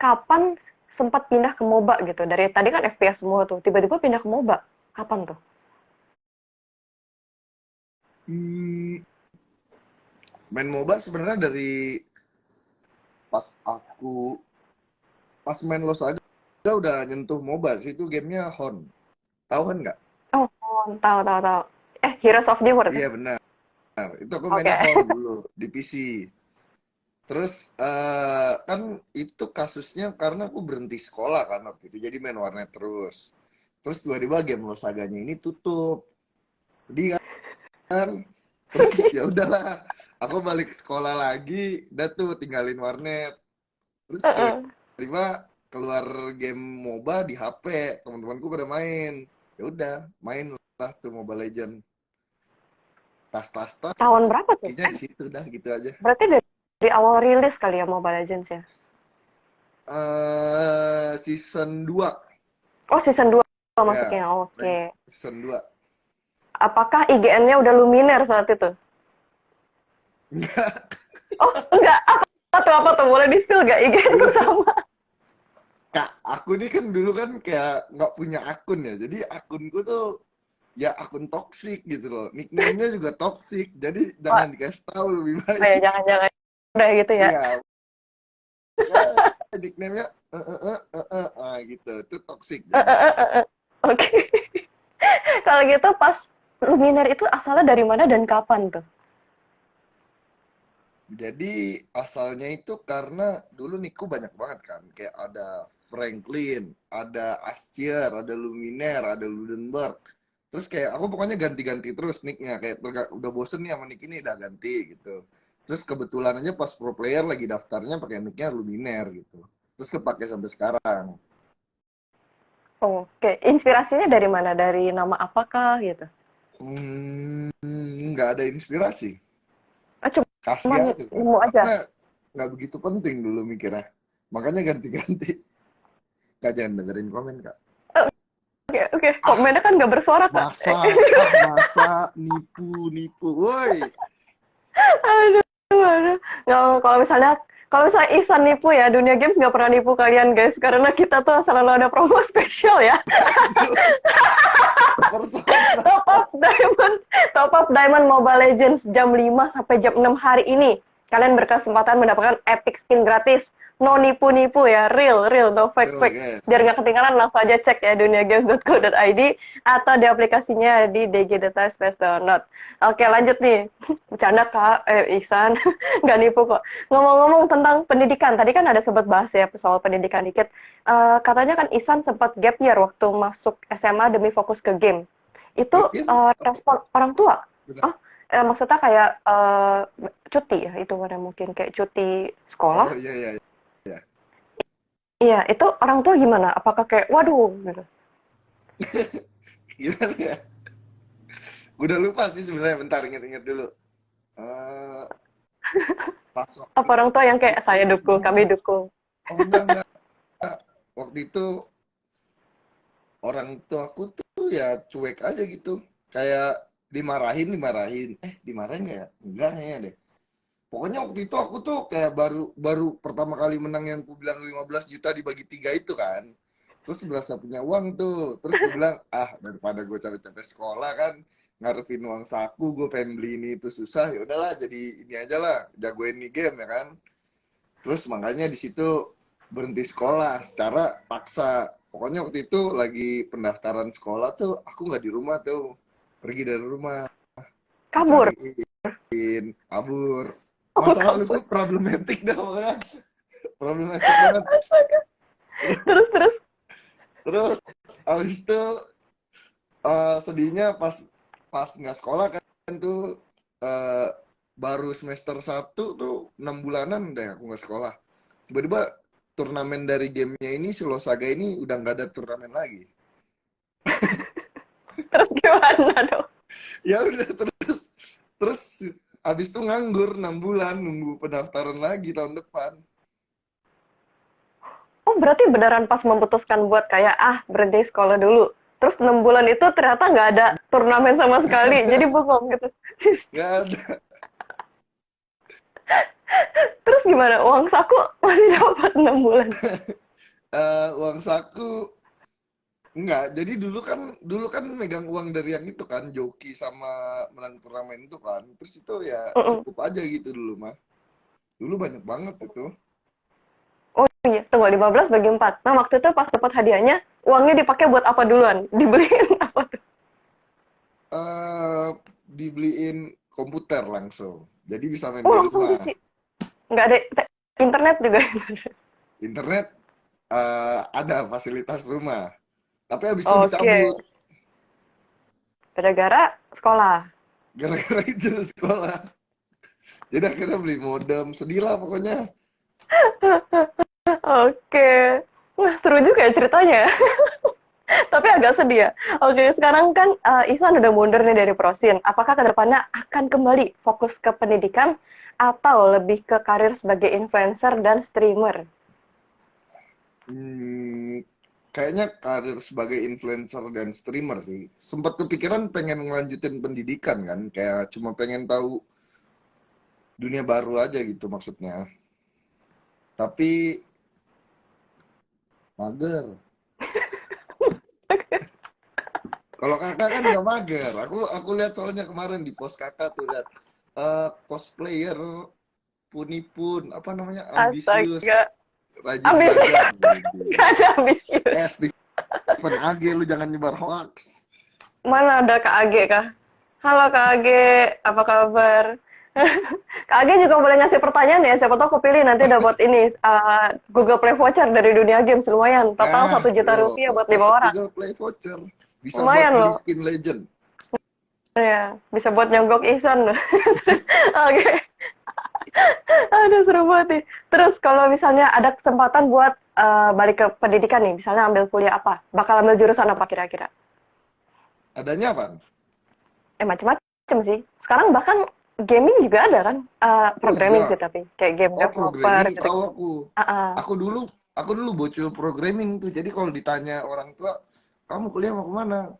kapan sempat pindah ke MOBA gitu? Dari tadi kan FPS semua tuh, tiba-tiba pindah ke MOBA. Kapan tuh? Hmm, main MOBA sebenarnya dari pas aku pas main Los aja udah nyentuh MOBA sih, itu gamenya Hon. Tahu kan nggak? Oh, tahu tahu tahu. Heroes of the World Iya kan? benar. Itu aku Oke. mainnya Hon dulu di PC. Terus kan itu kasusnya karena aku berhenti sekolah kan waktu itu, jadi main warnet terus. Terus tiba-tiba game Los Saganya ini tutup. Jadi kan, terus ya udahlah, aku balik sekolah lagi, udah tuh tinggalin warnet. Terus Heeh. tiba-tiba keluar game MOBA di HP, teman-temanku pada main. Ya udah, main lah tuh Mobile Legend. Tas-tas-tas, Tahun berapa tuh? hokinya di situ dah gitu aja. Berarti dari awal rilis kali ya Mobile Legends ya? Season 2 Oh, season 2 ya, masuknya. Oke. season 2. Apakah IGN-nya udah Luminaire saat itu? Enggak, Oh, enggak. Apa tuh? Boleh di-spill nggak IGN dulu sama? Kak, aku ini kan dulu kan kayak nggak punya akun ya. Jadi akunku tuh ya akun toksik gitu loh. Nickname-nya juga toksik. Jadi Oh, jangan dikasih tahu, lebih oh ya baik. jangan-jangan udah gitu ya. Iya, pokoknya nickname-nya gitu. Itu toksik Eh, jadi. eh, eh, eh, eh. Oke. Kalau gitu pas Luminaire itu asalnya dari mana dan kapan tuh? Jadi asalnya itu karena dulu Niku banyak banget kan. Kayak ada Franklin, ada Astier, ada Luminaire, ada Ludenberg. Terus kayak aku pokoknya ganti-ganti terus nicknya. Kayak udah bosen nih sama nick ini, udah ganti gitu. Terus kebetulan aja pas pro player lagi daftarnya pakai nicknya Luminaire gitu. Terus kepake sampai sekarang. Oke, inspirasinya dari mana? Dari nama apakah gitu? Nggak ada inspirasi. Ah, Kasih cuman aja kan. nemu aja. Karena nggak begitu penting dulu mikirnya. Makanya ganti-ganti. Kak jangan dengerin komen kak. Oke, oke. Ah, Komennya kan nggak bersuara, Kak. masa nipu, woi. Aduh, aduh. Nggak, kalau misalnya Ihsan nipu ya, dunia games nggak pernah nipu kalian guys, karena kita tuh selalu ada promo spesial ya. Aduh, persona. Top up Diamond, top up Diamond Mobile Legends jam 5 sampai jam 6 hari ini. Kalian berkesempatan mendapatkan epic skin gratis. No nipu-nipu ya, real, real, no Tuh, fake-fake. guys. Biar nggak ketinggalan, langsung aja cek ya duniagames.co.id atau di aplikasinya di DG Data Space Download. Oke, lanjut nih. Bercanda Kak, Ihsan. Nggak nipu kok. Ngomong-ngomong tentang pendidikan, tadi kan ada sempat bahas ya soal pendidikan dikit. Katanya kan Ihsan sempat gap year waktu masuk SMA demi fokus ke game. Itu Game apa? respon orang tua? Udah. Oh, maksudnya kayak cuti ya, itu kan mungkin kayak cuti sekolah. Oh iya iya iya. Iya, itu orang tua gimana? Apakah kayak, waduh, gitu. Gimana ya? Udah lupa sih sebenarnya. Bentar inget-inget dulu. Eh pas waktu Apa orang tua yang kayak, saya itu dukung, kami dukung. oh enggak. Waktu itu orang tua aku tuh ya cuek aja gitu. Kayak dimarahin. Dimarahin nggak ya? Enggak kayaknya deh. Pokoknya waktu itu aku tuh kayak baru baru pertama kali menang yang ku bilang 15 juta dibagi tiga itu kan. Terus berasa punya uang tuh. Terus gue bilang, ah daripada gue capek-capek sekolah kan, ngarepin uang saku, gue pengen beli ini itu susah. Ya udahlah, jadi ini aja lah, jagoin nih game ya kan. Terus makanya di situ berhenti sekolah secara paksa. Pokoknya waktu itu lagi pendaftaran sekolah tuh, aku nggak di rumah tuh, pergi dari rumah, Kabur. dicariin, kabur. Oh, Masa lalu kabur. tuh problematik dah pokoknya, problematik banget. Terus, terus. Terus abis itu sedihnya pas pas nggak sekolah kan tuh, eh, baru semester 1 tuh 6 bulanan deh aku nggak sekolah. Tiba-tiba turnamen dari gamenya ini Silosaga ini udah nggak ada turnamen lagi. Terus gimana dong? Ya udah terus terus abis itu nganggur 6 bulan nunggu pendaftaran lagi tahun depan. Oh, berarti beneran pas memutuskan buat kayak, berhenti sekolah dulu. Terus 6 bulan itu ternyata nggak ada turnamen sama sekali. Jadi bengong gitu. Nggak ada. Terus gimana? Uang saku masih dapat 6 bulan. Uang saku enggak. Jadi dulu kan megang uang dari yang itu kan, joki sama menang turnamen itu kan. Terus itu ya Mm-mm. cukup aja gitu dulu mah. Dulu banyak banget itu. Oh iya, tunggu 15 bagi 4. Nah, waktu itu pas dapat hadiahnya, uangnya dipakai buat apa duluan? Dibeliin apa tuh? eh Dibeliin komputer langsung. Jadi bisa main Oh, di langsung rumah. PC. Nggak ada internet juga. Internet ada fasilitas rumah. Tapi habis itu Oke, dicabut. gara-gara sekolah. Gara-gara itu sekolah. Jadi akhirnya beli modem. Sedih lah pokoknya. Oke. Wah, seru juga ya ceritanya. Tapi agak sedih ya. Oke, sekarang kan Ihsan udah mundur nih dari Prosin. Apakah kedepannya akan kembali fokus ke pendidikan atau lebih ke karir sebagai influencer dan streamer? Hmm, Kayaknya karir sebagai influencer dan streamer sih. Sempat kepikiran pengen ngelanjutin pendidikan kan. Kayak cuma pengen tahu dunia baru aja gitu maksudnya. Tapi mager. Kalau kakak kan nggak mager. Aku lihat soalnya kemarin di post kakak tuh lihat cosplayer Punipun apa namanya ambisius Astaga, rajin ambisius. belajar gitu. Gak ada ambisius. Steven AG lu jangan nyebar hoax. Mana ada Kak Age kah? Halo Kak Age, apa kabar? Kak Age juga boleh ngasih pertanyaan ya, siapa tahu aku pilih nanti dapat ini Google Play Voucher dari Dunia Games lumayan. Total Nah, 1 juta rupiah tuh buat 5 dapat orang. Google Play voucher. Bisa buat Lumayan beli loh. skin legend. Ya, bisa buat nyogok Ihsan loh. Oke. Aduh, seru banget nih. Terus kalau misalnya ada kesempatan buat balik ke pendidikan nih, misalnya ambil kuliah apa? Bakal ambil jurusan apa kira-kira? Adanya apa? Macem-macem sih. Sekarang bahkan gaming juga ada kan? Oh Programming iya. sih tapi kayak game Oh, developer programming gitu. tahu aku. Ah, Aku dulu aku dulu bocil programming tuh. Jadi kalau ditanya orang tua, "Kamu kuliah mau kemana?"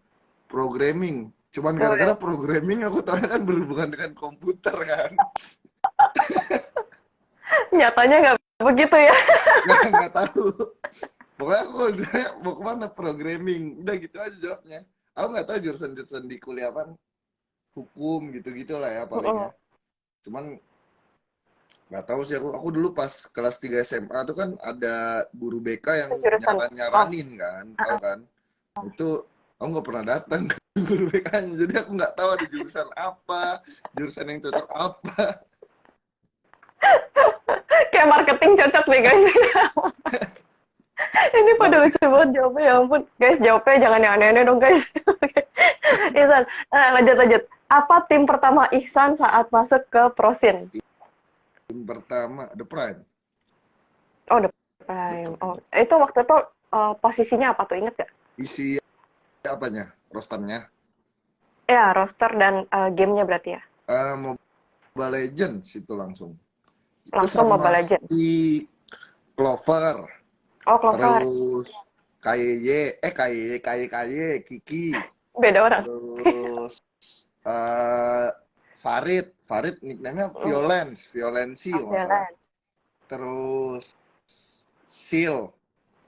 Programming. Cuman gara-gara ah. programming aku tahu kan berhubungan dengan komputer kan. Nyatanya nggak begitu ya. Nggak tahu. Pokoknya aku ditanya mau kemana programming. Udah gitu aja jawabnya. Aku nggak tahu jurusan-jurusan di kuliah apa. Hukum gitu-gitu lah ya paling ya. Mm-mm. Cuman nggak tahu sih aku dulu pas kelas 3 SMA tuh kan ada guru BK yang Jurusan. Oh, nyaran-nyaranin kan, tahu ah. kan? Itu aku nggak pernah datang ke guru BK-nya, jadi aku nggak tahu ada jurusan apa, jurusan yang cocok apa. Kayak marketing cocok nih guys. Ini pada Market lucu banget jawabnya, ya ampun. Guys, jawabnya jangan yang aneh-aneh dong, guys. Oke. Ihsan, lanjut. Apa tim pertama Ihsan saat masuk ke Prosin? tim pertama The Prime. Oh, The The Prime. Oh, Prime. itu waktu itu posisinya apa tuh, inget gak? Isi apanya? Rosternya. Ya, roster dan gamenya berarti ya. Mobile Legends itu langsung. Itu Langsung sama Mobile Legends. si Clover, Oh, Clover. terus KYY, KYY, Kiki, Beda orang. terus eh Farid nickname-nya Hmm, Violensi oh, kalau nggak salah. jalan. Terus Seal,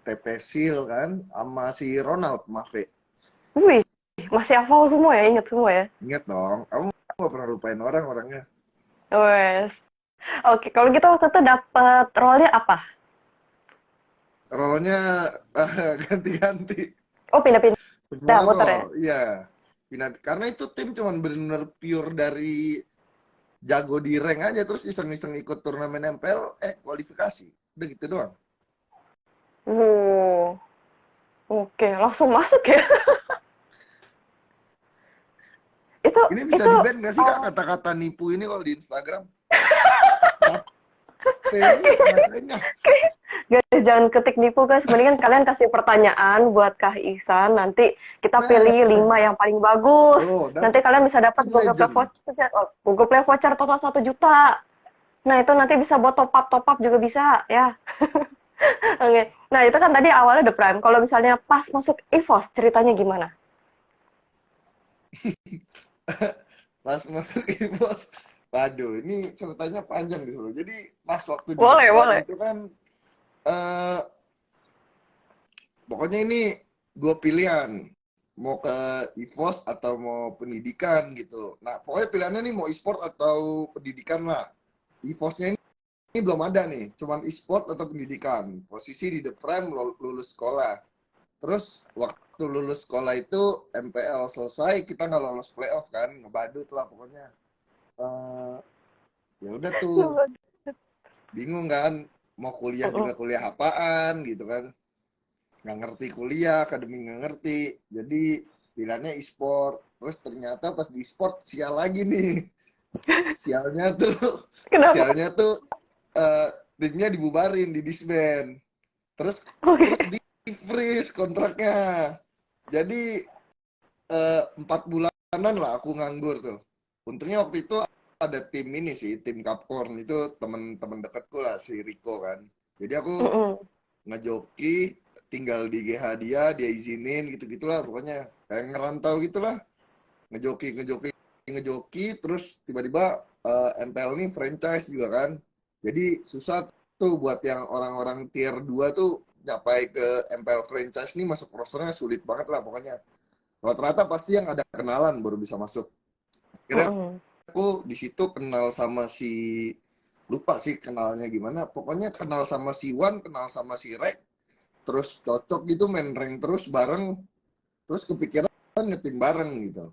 TP Seal kan, sama si Ronald Mafe. Wih, masih hafal semua ya, inget semua ya. Ingat dong, kamu nggak pernah lupain orangnya. Wes. Oke, kalau gitu waktu itu dapet role-nya apa? Role-nya ganti-ganti. Oh, pindah-pindah Semua muter ya. role, iya. Karena itu tim cuman benar-benar pure dari jago di rank aja, terus iseng-iseng ikut turnamen MPL, kualifikasi. Udah gitu doang. Wow, oke, langsung masuk ya. Itu Ini bisa itu di-ban nggak sih Kak uh, kata-kata nipu ini kalau di Instagram? Capek ini rasanya. guys, jangan ketik nipu guys. Mendingan kalian kasih pertanyaan buat Kak Ihsan. Nanti kita Nah, pilih 5 yang paling bagus. tuh Nanti dapat kalian bisa dapat skin Google Play legend. voucher, Google Play voucher total 1 juta. Nah, itu nanti bisa buat top up juga bisa ya. Oke. Nah, itu kan tadi awalnya The Prime. Kalau misalnya pas masuk EVOS, ceritanya gimana? Pas masuk bos. Waduh, ini ceritanya panjang nih, Bro. Jadi pas waktu di Boleh, Deprem boleh. itu kan, eh pokoknya ini dua pilihan, mau ke EVOS atau mau pendidikan gitu. Nah, pokoknya pilihannya nih mau e-sport atau pendidikan lah. EVOS-nya ini belum ada nih, cuman e-sport atau pendidikan. Posisi di Deprem lulus sekolah. Terus waktu lulus sekolah itu MPL selesai, kita nggak lolos playoff kan, ngebadut lah pokoknya. Eh Ya udah tuh, bingung kan, mau kuliah juga Mm-mm. kuliah apaan gitu kan, nggak ngerti kuliah, akademik nggak ngerti, jadi pilihannya e-sport. Terus ternyata pas di e-sport sial lagi nih, sialnya tuh, Kenapa? sialnya tuh eh, timnya dibubarin, di disband, terus terus Oke. di freeze kontraknya. Jadi 4 bulanan lah aku nganggur tuh. Untungnya waktu itu ada tim ini sih, tim Capcorn itu temen-temen deketku lah, si Rico kan. Jadi aku Mm-mm. ngejoki, tinggal di GH dia izinin gitu-gitulah pokoknya. Kayak ngerantau gitulah, ngejoki, ngejoki, ngejoki, terus tiba-tiba MPL ini franchise juga kan. Jadi susah tuh buat yang orang-orang tier 2 tuh nyapai ke MPL franchise nih, masuk rosternya sulit banget lah pokoknya. Rata-rata pasti yang ada kenalan baru bisa masuk. Akhirnya Mm-mm. aku di situ kenal sama si, lupa sih kenalnya gimana. Pokoknya kenal sama si Wan, kenal sama si Rek, terus cocok gitu main rank terus bareng, terus kepikiran ngetim bareng gitu.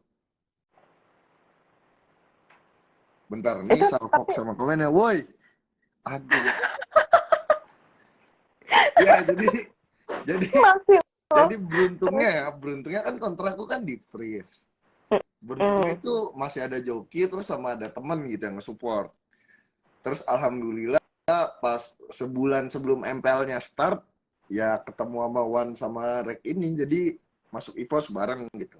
Bentar nih, Itu Salfox tapi sama komennya, woi, aduh, ya jadi masih loh. jadi Terus. beruntungnya kan kontrakku kan di freeze. Beruntungnya Mm. itu masih ada joki terus sama ada teman gitu yang nge-support. Terus alhamdulillah pas sebulan sebelum MPL-nya start, ya ketemu sama Wan sama Rek ini, jadi masuk EVOS bareng gitu.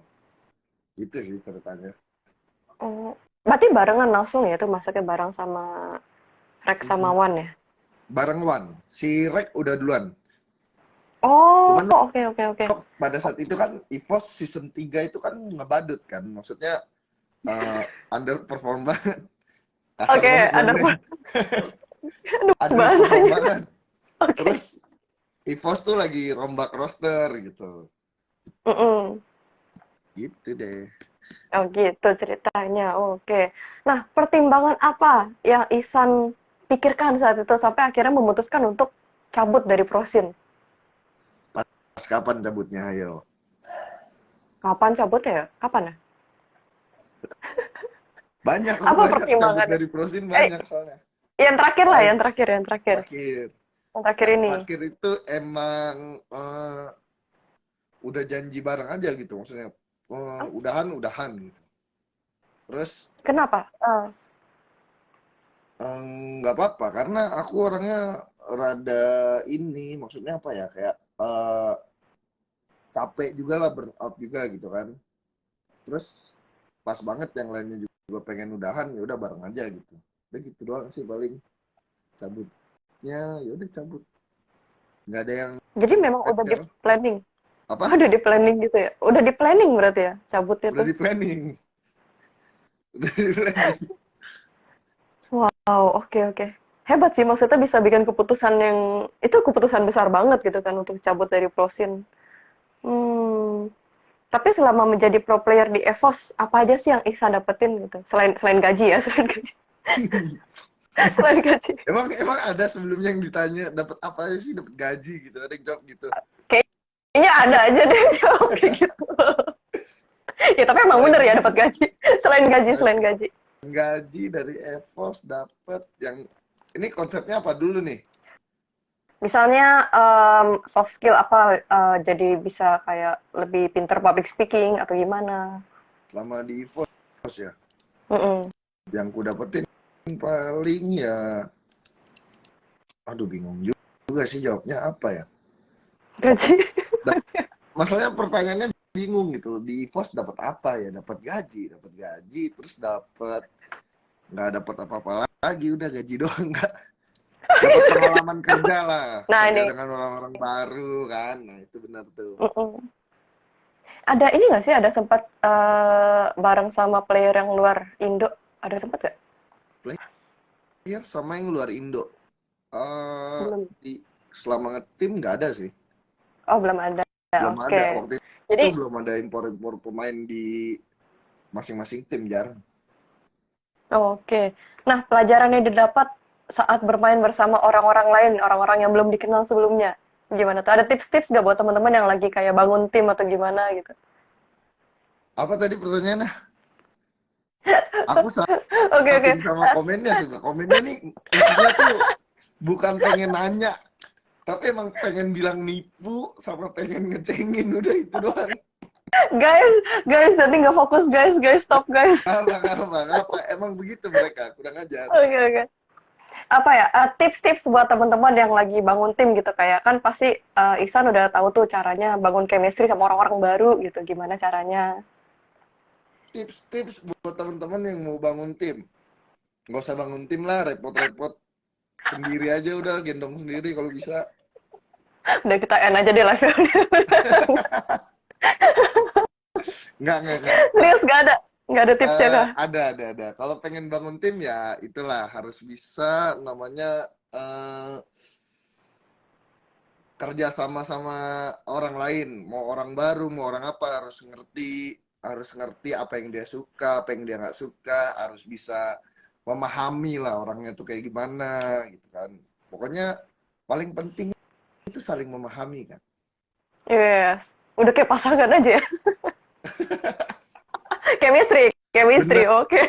Itu sih ceritanya. Oh, berarti barengan langsung ya tuh masaknya bareng sama Rex sama Wan ya? Bareng Wan. Si Rek udah duluan. Oh, Cuman oke oke oke. pada saat itu kan EVOS season 3 itu kan ngebadut kan. Maksudnya eh, underperform banget. Kasar Oke, banget ada ngomongnya. Underperform bahasanya. banget. Oke. Terus EVOS tuh lagi rombak roster gitu. Mm-mm. Gitu deh. Oh gitu ceritanya. Oke. Nah, pertimbangan apa yang Ihsan pikirkan saat itu sampai akhirnya memutuskan untuk cabut dari Prosin? Pas kapan cabutnya, ayo? Kapan cabutnya ya? Kapan ya? Banyak, aku Apa banyak cabut pertimbangannya? dari Prosin Eh, banyak soalnya. yang terakhir lah, Paling yang terakhir, yang terakhir. terakhir. Yang terakhir Yang ini. terakhir itu emang udah janji bareng aja gitu. Maksudnya Oh, udahan, udahan gitu. Terus kenapa? nggak apa-apa karena aku orangnya rada ini, maksudnya apa ya, kayak capek juga lah, burnout juga gitu kan. Terus pas banget yang lainnya juga pengen udahan, ya udah bareng aja gitu. Udah gitu doang sih paling, cabutnya ya udah cabut, nggak ada yang Jadi memang udah di pressure. planning. Oh, Apa, udah di planning gitu ya? Udah di planning berarti ya cabut udah itu? di planning, udah di planning. Wow, oke oke. Hebat sih, maksudnya bisa bikin keputusan yang itu keputusan besar banget gitu kan untuk cabut dari Prosin. Hmm, tapi selama menjadi pro player di EVOS, apa aja sih yang Ihsan dapetin gitu? Selain selain gaji ya, selain gaji. Selain gaji. emang ada sebelumnya yang ditanya dapat apa aja sih, dapat gaji gitu, ada yang jawab gitu. Kayaknya ada aja deh yang jawab kayak gitu. Ya tapi emang bener ya Selain dapat gaji. Selain gaji, selain selain gaji. gaji dari EVOS dapat yang ini, konsepnya apa dulu nih? Misalnya soft skill apa jadi bisa kayak lebih pinter public speaking atau gimana? Lama di EVOS ya, Mm-mm. yang ku dapetin paling ya, aduh bingung juga sih jawabnya apa ya. Gaji. Masalahnya pertanyaannya bingung gitu. Di EVOS dapat apa ya? Dapat gaji, terus dapat, nggak dapat apa-apa lagi, udah gaji doang, nggak dapat pengalaman kerja lah, Nah kerja ini, dengan orang-orang baru kan. Nah itu benar tuh. mm-mm. Ada ini nggak sih? Ada sempat bareng sama player yang luar Indo? Ada sempat nggak? player sama yang luar Indo. Belum. Selama ngetim nggak ada sih. Oh, belum ada. Belum ada. Oke. Waktu Jadi, itu belum ada impor-impor pemain di masing-masing tim, jarang. oke. Nah, pelajaran yang didapat saat bermain bersama orang-orang lain, orang-orang yang belum dikenal sebelumnya. Gimana tuh? Ada tips-tips nggak buat teman-teman yang lagi kayak bangun tim atau gimana gitu? Apa tadi pertanyaannya? Aku Oke, oke. salting sama komennya sudah. Komennya nih isinya tuh bukan pengen nanya, tapi emang pengen bilang nipu sama pengen ngecengin, udah itu doang. Guys, guys, nanti nggak fokus guys, guys, stop guys. Apa, emang begitu mereka, kurang ajar. Oke, oke. Apa ya, tips-tips buat teman-teman yang lagi bangun tim gitu, kayak kan pasti Ihsan udah tahu tuh caranya bangun chemistry sama orang-orang baru gitu, gimana caranya? Tips-tips buat teman-teman yang mau bangun tim. Nggak usah bangun tim lah, repot-repot. Sendiri aja udah, gendong sendiri kalau bisa. Udah kita end aja deh live-nya. Nggak. Serius nggak ada tipsnya kah? Ada. Kalau pengen bangun tim ya itulah harus bisa namanya kerja sama orang lain. Mau orang baru, mau orang apa harus ngerti apa yang dia suka, apa yang dia nggak suka, harus bisa memahami lah orangnya tuh kayak gimana gitu kan. Pokoknya paling penting itu saling memahami kan. Yes. Udah kayak pasangan aja ya. Chemistry, chemistry, Bener, oke.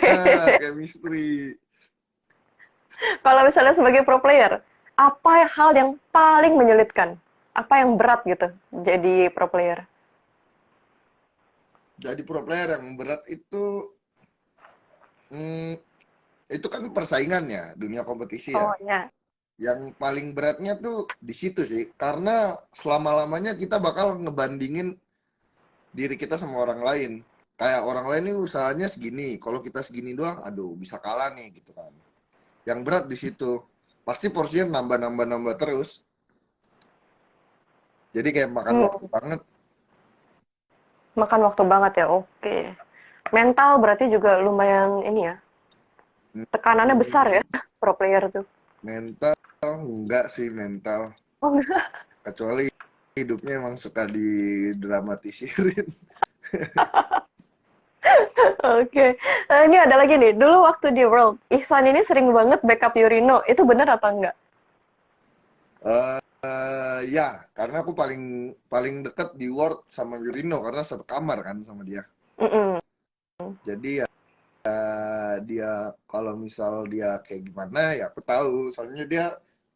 chemistry. Kalau misalnya sebagai pro player, apa hal yang paling menyulitkan? Apa yang berat gitu jadi pro player? Jadi pro player yang berat hmm, itu kan persaingan ya, dunia kompetisi ya. Oh ya. Yang paling beratnya tuh di situ sih, karena selama-lamanya kita bakal ngebandingin diri kita sama orang lain. Kayak orang lain ini usahanya segini, kalau kita segini doang, aduh bisa kalah nih gitu kan. Yang berat di situ, pasti porsinya nambah terus. Jadi kayak makan Hmm, waktu banget. makan waktu banget ya, oke. Mental berarti juga lumayan ini ya, tekanannya besar ya, Hmm, pro player tuh. mental enggak sih mental, Oh, enggak. kecuali hidupnya emang suka didramatisin. Oke. Ini ada lagi nih, dulu waktu di World, Ihsan ini sering banget backup Yurino, itu bener atau enggak? Ya, karena aku paling paling deket di Word sama Yurino karena satu kamar kan sama dia. Mm-mm. Jadi ya dia kalau misal dia kayak gimana ya aku tahu. Soalnya dia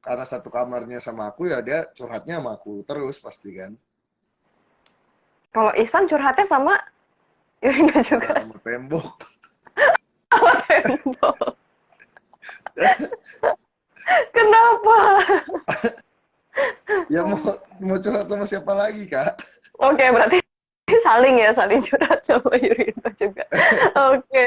karena satu kamarnya sama aku ya dia curhatnya sama aku terus pasti kan. Kalau Ihsan curhatnya sama Yurino Sama juga. sama tembok. Sama tembok. Kenapa? Ya mau curhat sama siapa lagi, Kak? Oke, berarti saling ya, saling curhat sama Yurino juga. Oke.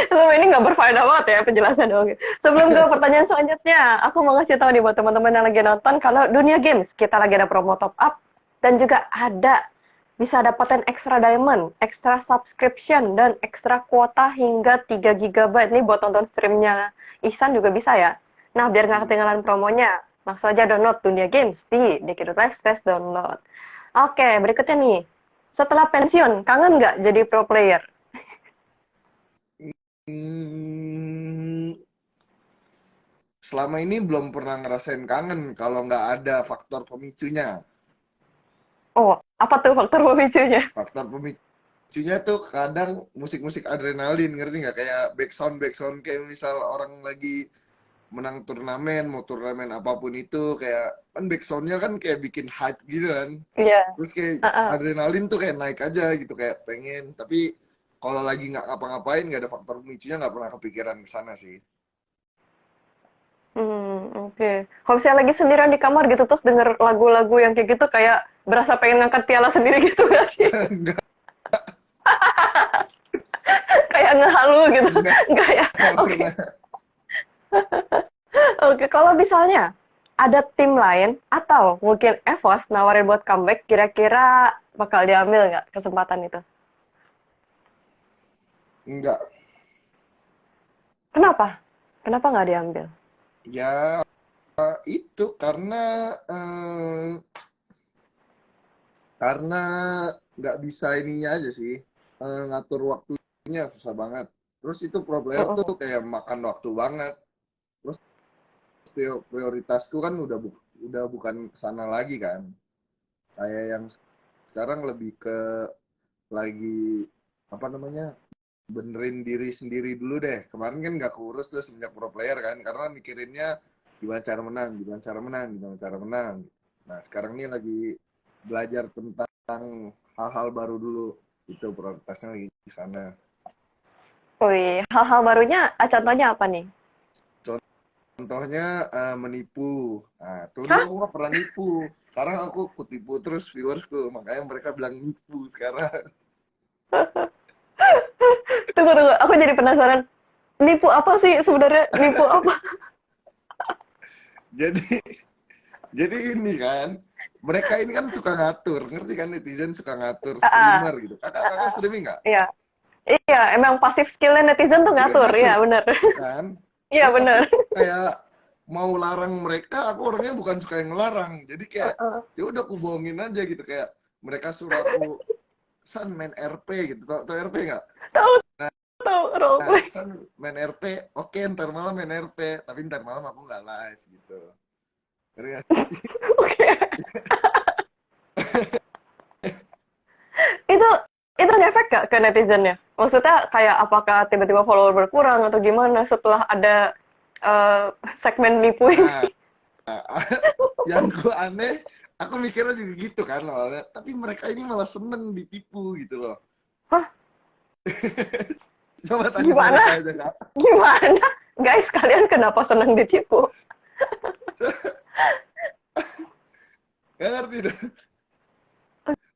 Selama ini nggak berfaedah banget ya penjelasan. Oke. Sebelum ke pertanyaan selanjutnya, aku mau ngasih tahu nih buat teman-teman yang lagi nonton, kalau Dunia Games, kita lagi ada promo top up, dan juga ada bisa dapatin extra diamond, extra subscription, dan extra kuota hingga 3 GB nih buat nonton streamnya Ihsan juga bisa ya. Nah, biar nggak ketinggalan promonya, langsung aja download Dunia Games di diki.live/download. Oke, berikutnya nih. Setelah pensiun, kangen nggak jadi pro player? Hmm, selama ini belum pernah ngerasain kangen kalau nggak ada faktor pemicunya. Oh, apa tuh faktor pemicunya? Faktor pemicunya tuh kadang musik-musik adrenalin, ngerti nggak? Kayak backsound kayak misal orang lagi menang turnamen, mau turnamen apapun itu, kayak kan backsoundnya kan kayak bikin hype gitu kan. Iya. Terus kayak Uh-uh. adrenalin tuh kayak naik aja gitu, kayak pengen. Tapi kalau lagi nggak ngapa-ngapain, nggak ada faktor pemicunya, nggak pernah kepikiran ke sana sih. Oke. Kalau misalnya lagi sendirian di kamar gitu, terus denger lagu-lagu yang kayak gitu, kayak berasa pengen ngangkat piala sendiri gitu gak sih? Nggak, Kayak ngehalu gitu. nggak, Enggak ya? nggak Oke. pernah. Oke, kalau misalnya ada tim lain atau mungkin EVOS nawarin buat comeback, kira-kira bakal diambil nggak kesempatan itu? Nggak. Kenapa? Kenapa nggak diambil? Ya itu karena nggak bisa ininya aja sih, ngatur waktunya susah banget. Terus itu pro player tuh Mm-mm. kayak makan waktu banget. Terus prioritasku kan udah bukan ke sana lagi kan. Kayak yang sekarang lebih ke lagi apa namanya, benerin diri sendiri dulu deh. Kemarin kan nggak keurus tuh semenjak pro player kan, karena mikirinnya gimana cara menang, gimana cara menang, gimana cara menang. Nah sekarang ini lagi belajar tentang hal-hal baru dulu. Itu prioritasnya lagi di sana. Wih, hal-hal barunya, contohnya apa nih? Contohnya menipu. Nah, tuh dulu Hah? aku nggak pernah nipu. Sekarang aku kutipu terus viewersku. Makanya mereka bilang nipu sekarang. Tunggu, tunggu. Aku jadi penasaran. Nipu apa sih sebenarnya? Nipu apa? Jadi jadi ini kan, mereka ini kan suka ngatur, ngerti kan, netizen suka ngatur Ah, ah, streamer gitu. Kakak streaming nggak? iya. Iya, emang pasif skillnya netizen tuh Iya ngatur. Iya, ngatur bener. kan. Iya, Terus aku bener. kayak mau larang mereka, aku orangnya bukan suka yang ngelarang. Jadi kayak Heeh. ya udah aku bohongin aja gitu, kayak mereka suruh aku San main RP gitu. Tau RP nggak? Tahu, tahu Nah, roleplay. San main RP, oke ntar malam main RP, tapi ntar malam aku nggak live gitu. Ngerti nggak sih? Oke. Itu itu ngefek gak ke netizennya? Maksudnya kayak apakah tiba-tiba follower berkurang atau gimana setelah ada eh, segmen nipu Nah, ini? yang gue aneh, aku mikirnya juga gitu kan awalnya. Tapi mereka ini malah seneng ditipu gitu loh. Hah? Coba tanya Gimana? mereka aja kak. Gimana? Guys, kalian kenapa senang ditipu? Gak ngerti deh.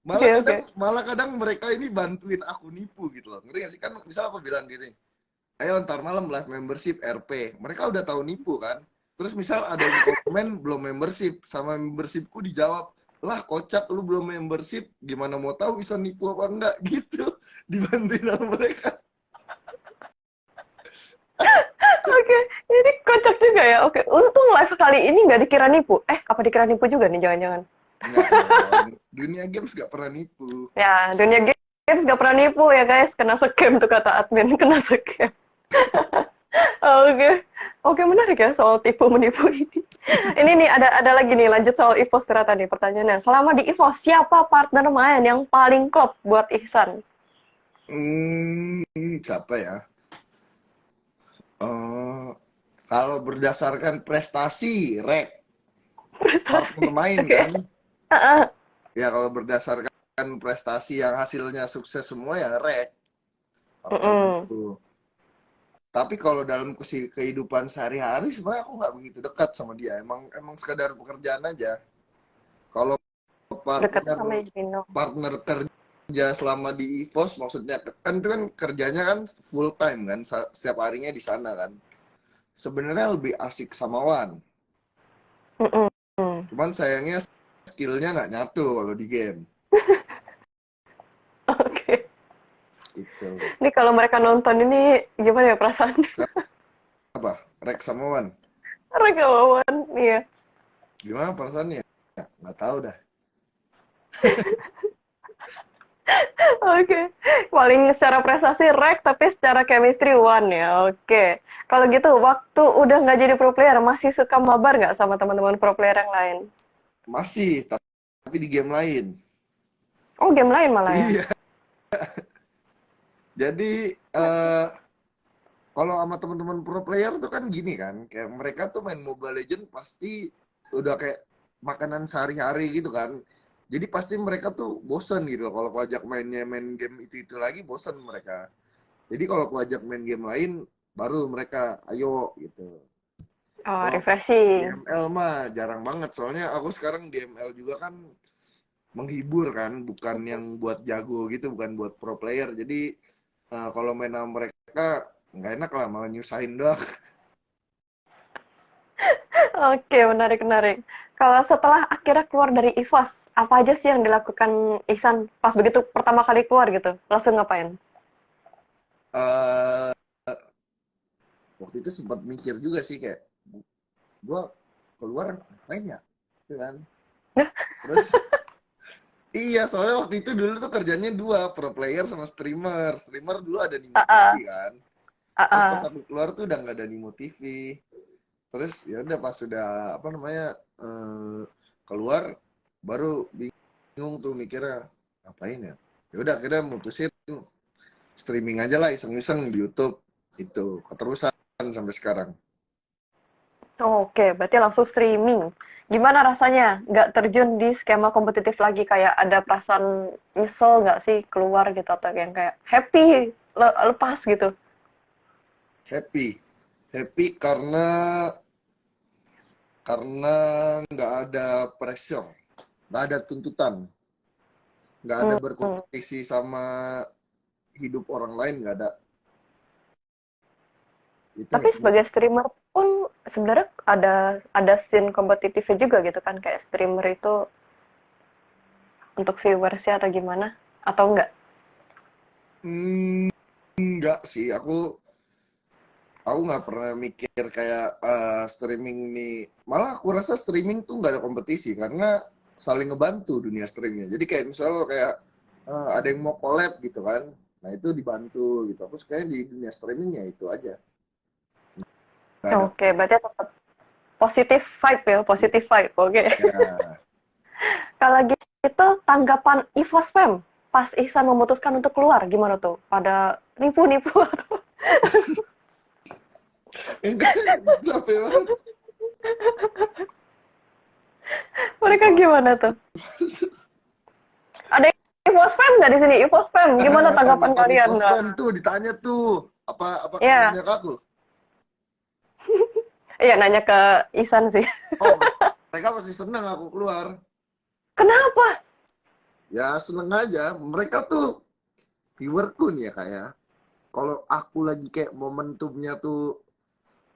Oke, oke. Malah kadang mereka ini bantuin aku nipu gitu loh. Ngerti gak sih? Kan misal aku bilang gini, ayo ntar malam live membership RP. Mereka udah tahu nipu kan. Terus misal ada yang komen belum membership, sama membershipku dijawab, lah kocak lu belum membership, gimana mau tahu bisa nipu apa enggak gitu. Dibantuin sama mereka. Oke, ini kocak juga ya. Oke, untung live kali ini nggak dikira nipu. Apa dikira nipu juga nih, jangan-jangan. Enggak dong. Dunia games gak pernah nipu. Ya, dunia games nggak pernah nipu ya guys. Kena scam tuh kata admin, kena scam. Oke, oke menarik ya soal tipu menipu ini. Ini nih ada lagi nih lanjut soal EVOS ternyata nih pertanyaannya. Selama di EVOS siapa partner main yang paling klop buat Ihsan? Siapa ya? Eh, kalau berdasarkan prestasi, rek, Prestasi. partner main Oke. kan? Heeh. Ya kalau berdasarkan prestasi yang hasilnya sukses semua ya rek, partner Mm-mm. gitu. Tapi kalau dalam kehidupan sehari-hari sebenarnya aku nggak begitu dekat sama dia. Emang emang sekadar pekerjaan aja. Kalau Deket partner sama Gino. partner kerja selama di EVOS, maksudnya kan itu kan kerjanya kan full time kan, setiap harinya di sana kan. Sebenarnya lebih asik sama Wan. Mm-mm. Cuman sayangnya skillnya nggak nyatu kalau di game. Oke. Itu. Ini kalau mereka nonton ini gimana ya perasaannya? Apa? Rex sama Wan. Mereka lawan, iya. Gimana perasaannya? Nggak tahu dah. Oke. Paling secara prestasi rek, tapi secara chemistry one ya. Oke. Kalau gitu, waktu udah nggak jadi pro player, masih suka mabar nggak sama teman-teman pro player yang lain? Masih, tapi di game lain. Oh, game lain malah ya? Iya. Jadi eh kalau sama teman-teman pro player tuh kan gini kan, kayak mereka tuh main Mobile Legend pasti udah kayak makanan sehari-hari gitu kan. Jadi pasti mereka tuh bosen gitu loh. Kalau aku ajak main game itu lagi bosen mereka. Jadi kalau aku ajak main game lain, baru mereka ayo gitu. Oh, Kalau di refreshing. ML mah jarang banget. Soalnya aku sekarang di ML juga kan menghibur kan, bukan yang buat jago gitu, bukan buat pro player. Jadi kalau main sama mereka nggak enak lah, malah nyusahin doang. Oke, menarik, menarik. Kalau setelah akhirnya keluar dari EVOS, apa aja sih yang dilakukan Ihsan pas begitu pertama kali keluar gitu? Langsung ngapain? Eh waktu itu sempat mikir juga sih kayak gua keluar ngapain ya, gitu kan. Terus iya, soalnya waktu itu dulu tuh kerjanya dua, pro player sama streamer. Streamer dulu ada Nimo Ah, TV ah, kan. ah, Terus pas ah. aku keluar tuh udah nggak ada Nimo TV. Terus ya udah pas sudah apa namanya keluar baru bingung tuh mikirnya ngapain ya. Ya udah akhirnya mutusin streaming aja lah iseng-iseng di YouTube itu keterusan sampai sekarang. Oke, berarti langsung streaming. Gimana rasanya nggak terjun di skema kompetitif lagi? Kayak ada perasaan nyesel nggak sih keluar gitu atau yang kayak happy lepas gitu? Happy, happy karena nggak ada pressure, nggak ada tuntutan, nggak ada Hmm. berkompetisi sama hidup orang lain, nggak ada. Itu Tapi happy. sebagai streamer pun sebenarnya ada scene kompetitifnya juga gitu kan, kayak streamer itu untuk viewersnya atau gimana? Atau enggak? Nggak sih, aku nggak pernah mikir kayak streaming nih. Malah aku rasa streaming tuh nggak ada kompetisi karena saling ngebantu dunia streamingnya. Jadi kayak misal kayak ada yang mau collab gitu kan, nah itu dibantu gitu. Aku sukanya di dunia streamingnya itu aja, nggak ada Oke, berarti tetap positif vibe ya, positif vibe. Oke. ya. Kalau gitu tanggapan Ivo Spam pas Ihsan memutuskan untuk keluar gimana tuh? Pada nipu-nipu atau Enggak, capek banget. mereka gimana tuh? Ada Ivo Spam nggak di sini? Ivo Spam, gimana tanggapan Tanggapan kalian? Nifos Nah, Fan tuh ditanya tuh apa ya, nanya ke aku? iya nanya ke Ihsan sih. Oh, mereka masih senang aku keluar. Kenapa? Ya seneng aja. Mereka tuh viewerku nih ya kayak. Kalau aku lagi kayak momentumnya tuh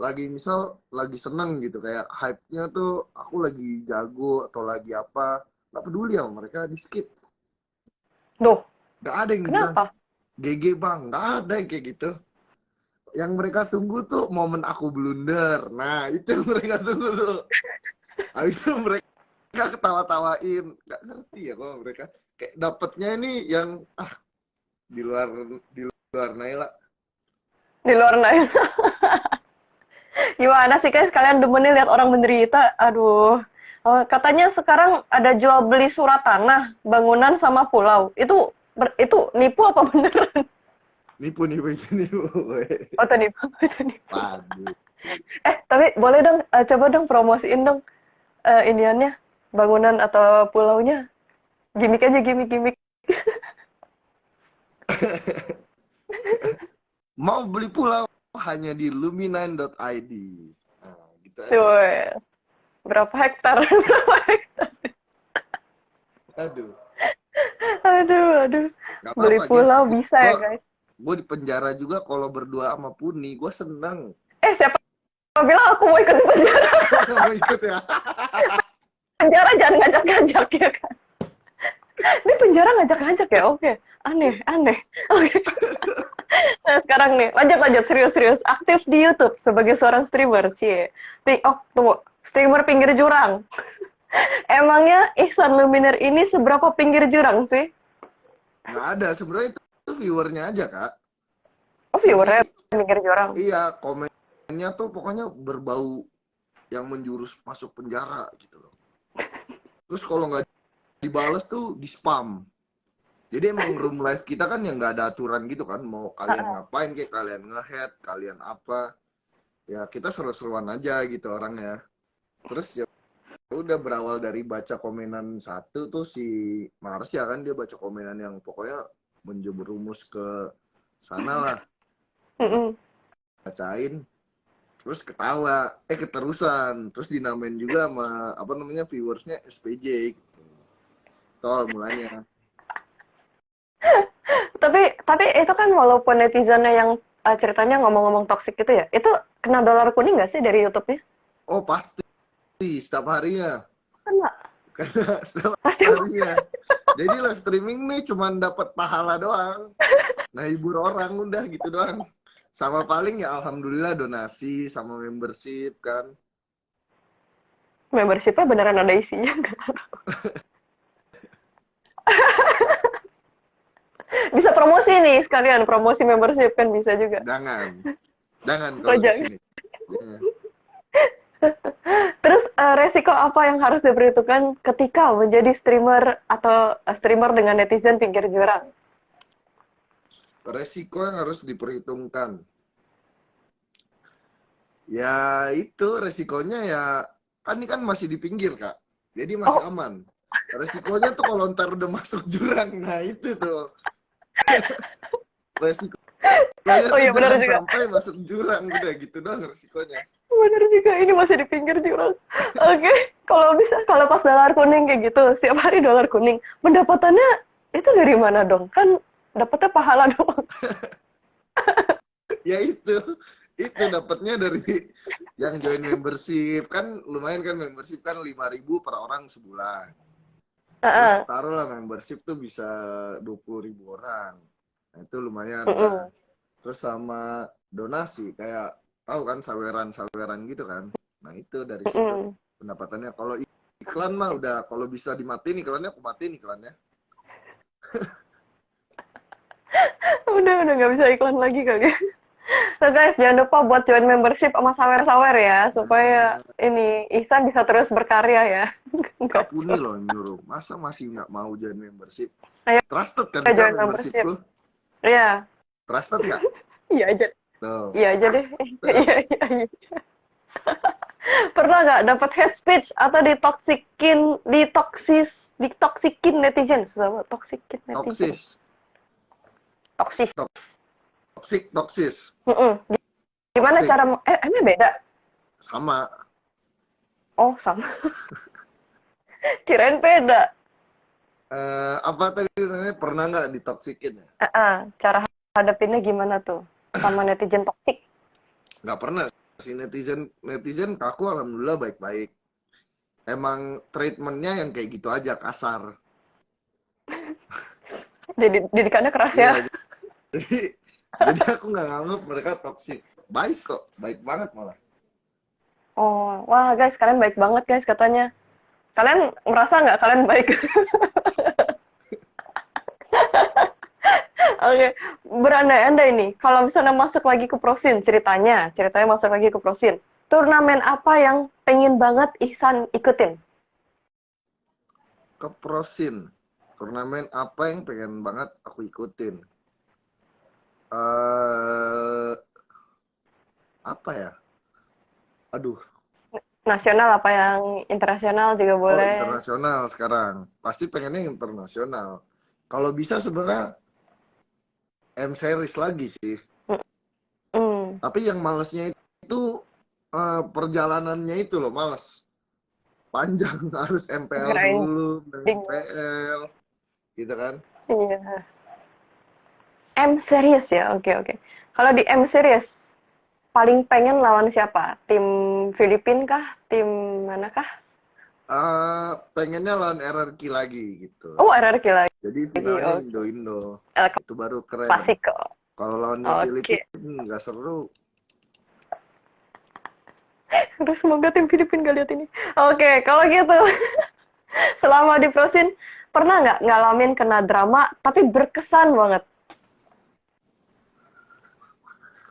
lagi misal lagi seneng gitu kayak hype-nya tuh aku lagi jago atau lagi apa, nggak peduli sama mereka di skip. Duh, Nggak ada yang bilang kenapa? GG bang, nggak ada yang kayak gitu. Yang mereka tunggu tuh momen aku blunder. Nah itu yang mereka tunggu tuh. Habis itu mereka ketawa-tawain. Nggak ngerti ya kok mereka kayak dapetnya ini yang di luar di luar Naila. Di luar lain. Gimana sih guys, kalian demennya lihat orang menderita? Aduh. Oh, katanya sekarang ada jual beli surat tanah, bangunan sama pulau. Itu nipu apa beneran? Nipu nipu itu nipu. Oh, itu nipu, itu nipu. Waduh. Tapi boleh dong, coba dong promosiin dong iniannya, bangunan atau pulaunya. Gimik aja, gimik-gimik. Mau beli pulau hanya di luminan.id. Nah, gitu aja. Cuy, berapa hektar? Berapa hektar? Aduh. Aduh, aduh. Gak Beli apa-apa, guys. pulau bisa ya, Gue guys. gue di penjara juga kalau berdua sama Puni, gue seneng. Siapa bilang aku mau ikut di penjara? Gak mau ikut ya. Penjara jangan ngajak-ngajak ya kan? Ini penjara ngajak-ngajak ya? Oke. Aneh, aneh. Oke. Nah, sekarang nih, lanjut-lanjut, serius-serius. Aktif di YouTube sebagai seorang streamer, cie. Oh, tunggu. Streamer pinggir jurang. Emangnya Ihsan Luminer ini seberapa pinggir jurang sih? Nggak ada, sebenarnya itu viewernya aja, Kak. Oh, Jadi, viewernya pinggir jurang. iya, komennya tuh pokoknya berbau yang menjurus masuk penjara gitu loh. Terus kalau nggak dibales tuh di spam. Jadi emang room live kita kan yang nggak ada aturan gitu kan, mau kalian ngapain kayak kalian ngehead, kalian apa, ya kita seru-seruan aja gitu orangnya. Terus ya udah berawal dari baca komenan satu tuh si Marsha kan dia baca komenan yang pokoknya menjerumus ke sana lah, Mm-mm. bacain, terus ketawa, keterusan, terus dinamain juga sama apa namanya viewersnya SPJ gitu. Tol mulanya. Tapi itu kan walaupun netizennya yang ceritanya ngomong-ngomong toksik gitu ya, itu kena dolar kuning nggak sih dari YouTube-nya? Oh pasti setiap harinya. Kena. Karena setiap Pasti. harinya. Jadi live streaming nih cuman dapat pahala doang. Nah hibur orang udah gitu doang. Sama paling ya alhamdulillah donasi sama membership kan. Membershipnya beneran ada isinya nggak? Bisa promosi nih sekalian, promosi membership kan bisa juga. Jangan. Jangan Oh kalau di jangan. sini. Jangan. Terus resiko apa yang harus diperhitungkan ketika menjadi streamer atau streamer dengan netizen pinggir jurang? Resiko yang harus diperhitungkan. Ya itu resikonya ya, kan ini kan masih di pinggir Kak. Jadi masih Oh, aman. Resikonya tuh kalau ntar udah masuk jurang, nah itu tuh. Resikonya oh tuh iya benar jangan juga. sampai masuk jurang, udah gitu doang resikonya. Benar juga, ini masih di pinggir jurang. Oke, kalau bisa, kalau pas dolar kuning kayak gitu, setiap hari dolar kuning, pendapatannya itu dari mana dong? Kan dapatnya pahala doang. Ya itu dapatnya dari yang join membership, kan lumayan kan, membership kan 5.000 per orang sebulan. Terus Heeh. taruhlah membership tuh bisa 20.000 orang. Nah, itu lumayan kan. Mm-mm. Terus sama donasi, kayak tahu kan saweran-saweran gitu kan. Nah, itu dari situ Mm-mm. pendapatannya. Kalau iklan mah udah, kalau bisa dimatiin iklannya, aku matiin iklannya. Udah nggak bisa iklan lagi kali. So guys, jangan lupa buat join membership sama sawer-sawer ya, supaya Nah, ini Ihsan bisa terus berkarya ya. Kak Enggak. Puni loh yang nyuruh. Masa masih nggak mau join membership? Ayo Trusted kan Kak join membership membership. lu? Iya, Trusted nggak? iya aja. Tuh, Iya aja deh. trusted. Iya. Pernah nggak dapat hate speech atau ditoksikin netizen, sama toksikin netizen. Toksis. Toksis. Toksis. Mm-mm. Gimana Toxic. cara emang beda? Sama. Oh, sama. Kirain beda. Apa tadi namanya? Pernah nggak ditoksikin ya? Cara hadapinnya gimana tuh sama netizen toksik? Nggak pernah. Si netizen kaku alhamdulillah baik-baik. Emang treatmentnya yang kayak gitu aja, kasar. Jadi didikannya keras ya. Iya, jadi jadi aku nggak nganggap mereka toksik. Baik kok, baik banget malah. Oh, wah guys, kalian baik banget guys katanya. Kalian merasa nggak kalian baik? Oke, berandai-andai nih, kalau misalnya masuk lagi ke Prosin, ceritanya masuk lagi ke Prosin. Turnamen apa yang pengen banget Ihsan ikutin? Keprosin. Turnamen apa yang pengen banget aku ikutin? eh Apa ya? Aduh. Nasional apa yang internasional juga Oh, boleh. internasional sekarang. Pasti pengennya internasional. Kalau bisa sebenarnya M series lagi sih. Hmm, Tapi yang malesnya itu perjalanannya itu loh, males. Panjang, harus MPL grinding. dulu, MPL, gitu kan. Iya. M series ya, oke. Kalau di M series, paling pengen lawan siapa? Tim Filipin kah? Tim mana kah? Pengennya lawan RRQ lagi gitu. Oh, RRQ lagi. Jadi finalnya Oke. Indo-Indo. El Itu baru keren. Clasico. Kalau lawannya Oke. Filipina nggak seru. Aduh, semoga tim Filipin gak lihat ini. Oke, kalau gitu, selama di Prosin, pernah nggak ngalamin kena drama, tapi berkesan banget?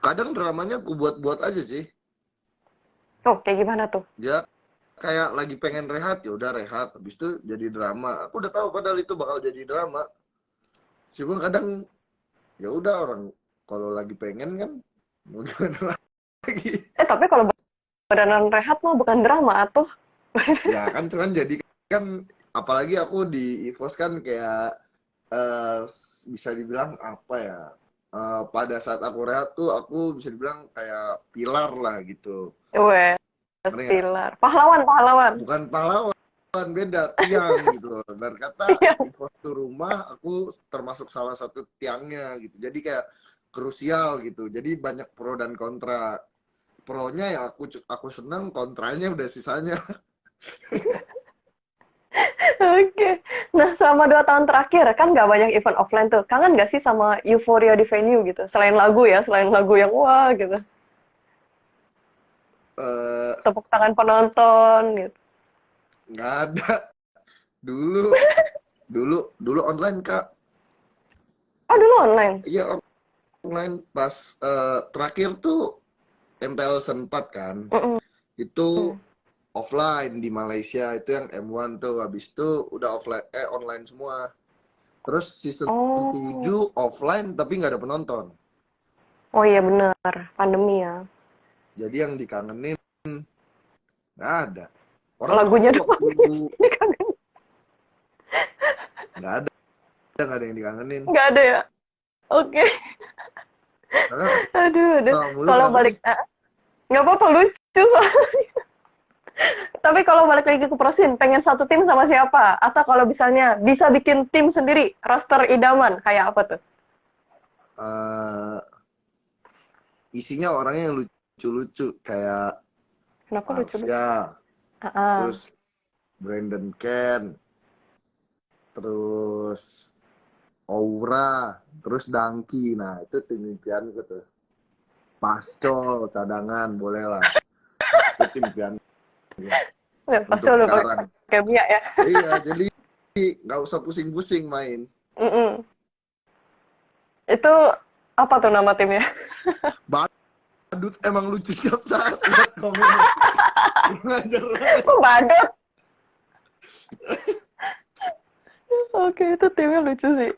Kadang dramanya aku buat-buat aja sih. Oh, kayak gimana tuh? Dia kayak lagi pengen rehat, ya udah rehat. Habis itu jadi drama. Aku udah tahu padahal itu bakal jadi drama. Cuma kadang ya udah, orang kalau lagi pengen kan mau gimana lagi. Tapi kalau beneran rehat mah bukan drama, atuh. Ya kan cuman jadi kan, apalagi aku di EVOS kan kayak eh, bisa dibilang apa ya, pada saat aku rehat tuh aku bisa dibilang kayak pilar lah gitu. Wes, Ngerti nggak? pilar. Pahlawan. Bukan pahlawan, beda tiang gitu. Dan kata Iya. EVOS tuh rumah, aku termasuk salah satu tiangnya gitu. Jadi kayak krusial gitu. Jadi banyak pro dan kontra. Pronya ya aku senang, kontranya udah sisanya. Oke. Nah, selama 2 tahun terakhir kan nggak banyak event offline tuh. Kangen nggak sih sama euforia di venue gitu? Selain lagu ya, selain lagu yang wah gitu. Eh, Tepuk tangan penonton gitu. nggak ada. Dulu, dulu online Kak. Oh, dulu online. Iya online pas terakhir tuh MPL Sen 4 kan. Mm-mm. Itu offline di Malaysia itu yang M1 tuh. Habis itu udah offline online semua. Terus season Oh. 7 offline tapi nggak ada penonton. Oh iya bener, pandemi ya. Jadi yang dikangenin nggak ada. Orang aku Lagunya waktu doang dikangen. nggak ada, nggak ada yang dikangenin. Nggak ada ya? Oke. Kakak Aduh. ketawa mulu Kalau kenapa balik, sih? nggak apa-apa lucu soalnya. Tapi kalau balik lagi ke Prosin, pengen satu tim sama siapa? Atau kalau misalnya bisa bikin tim sendiri, roster idaman, kayak apa tuh? Eh, isinya orangnya yang lucu-lucu kayak Kenapa lucu-lucu? Marsha, Ah, ah. terus Brandon Ken, terus Aura, terus Dangki. Nah, itu tim impianku tuh. Pascol, cadangan, boleh lah. Itu tim impian Ya, pasti untuk udah sekarang. pakai Mia ya. Iya, jadi nggak usah pusing-pusing main. Mm-mm. Itu apa tuh nama timnya? Badut emang lucu setiap saat lihat komennya. Ngajar banget. Oh, Badut. Oke, itu timnya lucu sih.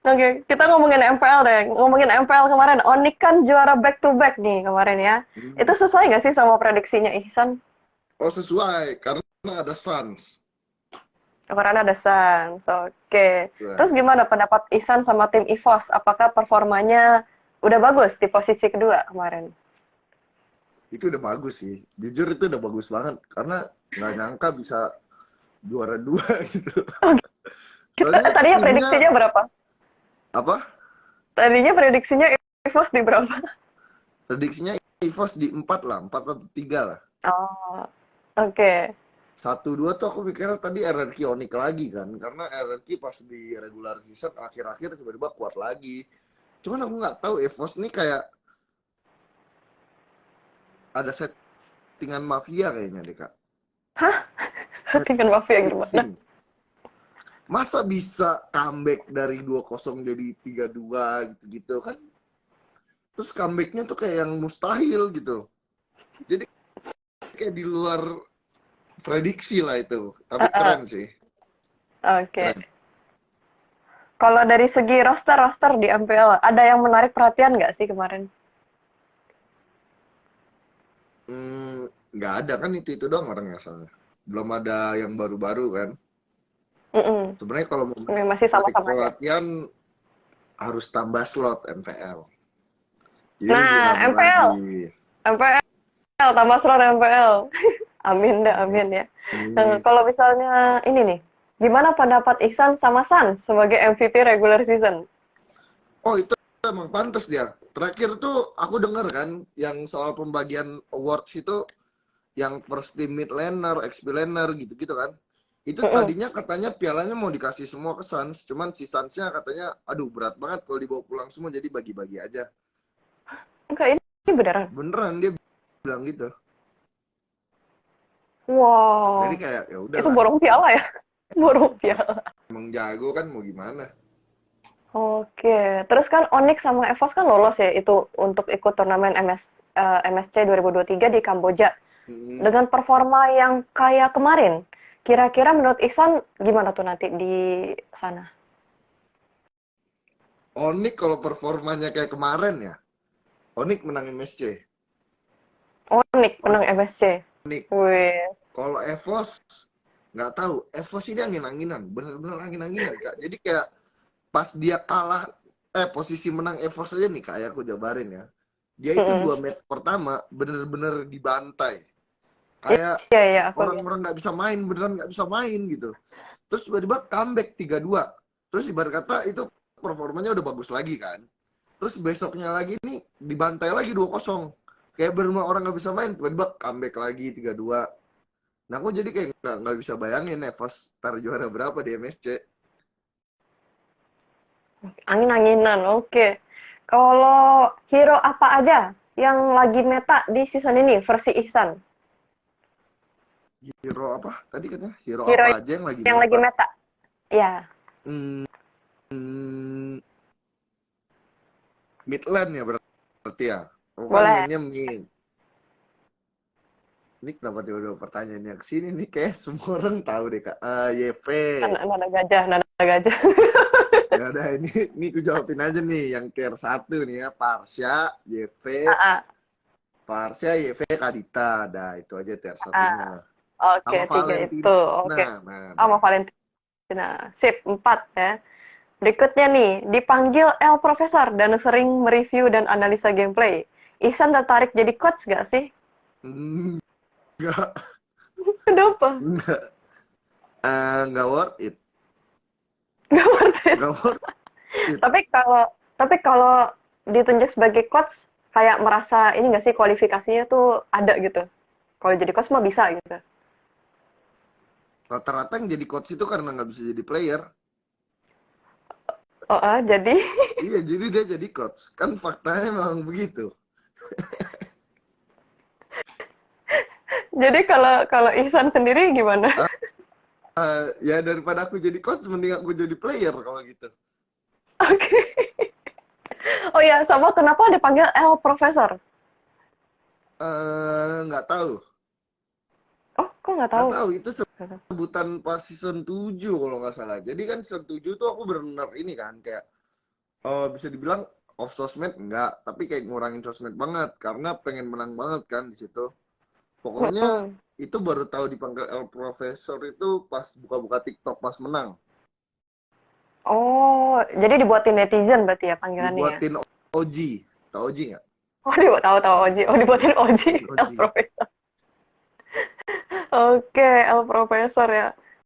Oke, kita ngomongin MPL deh. Ngomongin MPL kemarin, Onyx kan juara back to back nih kemarin ya. Itu Hmm. sesuai nggak sih sama prediksinya Ihsan? Oh, sesuai, karena ada Suns. Kemarin ada Suns. Oke. Terus Sesuai. gimana pendapat Ihsan sama tim EVOS? Apakah performanya udah bagus di posisi kedua kemarin? Itu udah bagus sih. Jujur itu udah bagus banget. Karena nggak nyangka bisa juara dua gitu. Soalnya Tadinya timnya prediksinya berapa? apa? Tadinya prediksinya EVOS di berapa? Prediksinya EVOS di 4 lah, 4 atau 3 lah. Oh, oke. 1-2 tuh aku mikirnya tadi RRQ Onyx lagi kan. Karena RRQ pas di regular season akhir-akhir tiba-tiba kuat lagi. Cuman aku nggak tahu EVOS nih kayak ada settingan mafia kayaknya deh Kak. Settingan mafia gimana? Fixing. Masa bisa comeback dari 2-0 jadi 3-2 gitu-gitu kan. Terus comebacknya tuh kayak yang mustahil gitu. Jadi kayak di luar prediksi lah itu. Tapi Uh-uh. keren sih. Oke. Keren. Kalau dari segi roster-roster di MPL, ada yang menarik perhatian nggak sih kemarin? Nggak ada kan itu doang orangnya soalnya. Belum ada yang baru-baru kan. Mm-mm. Sebenarnya kalau mau Ini masih menarik sama-sama aja. perhatian harus tambah slot MPL. Jadi lebih Nah, rame lagi. MPL. MPL, tambah slot MPL. Amin dah, amin ya. Ini. Kalau misalnya ini nih, gimana pendapat Ihsan sama San sebagai MVP regular season? Oh itu emang pantas dia. Terakhir tuh aku denger kan yang soal pembagian awards itu yang first team mid laner, XP laner gitu-gitu kan. Itu Mm-mm. tadinya katanya pialanya mau dikasih semua ke Suns, cuman si Suns-nya katanya aduh berat banget kalau dibawa pulang semua jadi bagi-bagi aja. Enggak, ini beneran. Beneran dia bilang gitu. Jadi Wow, kayak ya itu udahlah, borong piala ya? Borong piala. emang jago kan mau gimana. Oke, terus kan Onyx sama EVOS kan lolos ya itu untuk ikut turnamen MSC 2023 di Kamboja. Hmm. Dengan performa yang kayak kemarin, kira-kira menurut Ihsan gimana tuh nanti di sana? Onyx kalau performanya kayak kemarin ya, Onyx menang MSC. Onyx menang MSC. Onyx Wih. kalau EVOS nggak tahu. EVOS ini angin-anginan, bener-bener angin-anginan Kak. Jadi kayak pas dia kalah, posisi menang EVOS aja nih kayak aku jabarin ya. Dia itu Mm-mm. 2 match pertama bener-bener dibantai. Kayak Iya, iya, aku lihat. orang-orang nggak bisa main, beneran nggak bisa main gitu. Terus tiba-tiba comeback 3-2. Terus ibarat kata itu performanya udah bagus lagi kan. Terus besoknya lagi nih dibantai lagi 2-0. Kayak bener orang nggak bisa main, tiba-tiba comeback lagi 3-2. Nah, aku jadi kayak nggak bisa bayangin Evos ntar juara berapa di MSC. Angin-anginan, oke. Kalau hero apa aja yang lagi meta di season ini versi Ihsan? Hero apa? Tadi katanya hero Hero apa aja yang lagi yang lagi meta? meta. Ya, Hmm, hmm, Midland ya berarti ya. Aku kan boleh. mainnya mid. Ini kenapa tiba-tiba pertanyaannya ke sini nih? Kayak semua orang tahu deh, Kak. YV. Nada gajah, nada gajah. Nggak ada, ini aku jawabin aja nih. Yang tier 1 nih ya. Parsha, YV, Ah, ah, Parsha, YV, Kadita. Nah, itu aja tier ah. satunya. Oke, Sama tiga Valentina. itu. Oke. Nah. Sama Valentina. Sip, 4 ya. Berikutnya nih, dipanggil El Profesor dan sering mereview dan analisa gameplay. Ihsan tertarik jadi coach gak sih? Enggak, Kenapa? enggak. Enggak worth it. Gak ngerti. Enggak worth it. Tapi kalau tapi kalau ditunjuk sebagai coach, kayak merasa ini nggak sih kualifikasinya tuh ada gitu. Kalau jadi coach mah bisa gitu. Rata-rata yang jadi coach itu karena nggak bisa jadi player. Oh, jadi Iya, jadi dia jadi coach. Kan faktanya memang begitu. jadi kalau kalau Ihsan sendiri gimana? Ya daripada aku jadi coach, mending aku jadi player kalau gitu. Oke. Oh ya, sama kenapa dipanggil El Profesor? Nggak tahu. Oh, kok nggak Nggak tahu? tahu, itu sebutan pas season 7 kalau nggak salah. Jadi kan season 7 tuh aku benar-benar ini kan, kayak bisa dibilang off sosmed enggak, tapi kayak ngurangin sosmed banget karena pengen menang banget kan di situ. Pokoknya Mm-mm. itu baru tahu dipanggil El Profesor itu pas buka-buka TikTok pas menang. Oh, jadi dibuatin netizen berarti ya panggilannya ya? Dibuatin OG. Tahu OG nggak? Oh, dibuat tahu-tahu Oji. Oh, dibuatin Oji, Dibuatin El OG. Profesor. Oke, El Profesor ya.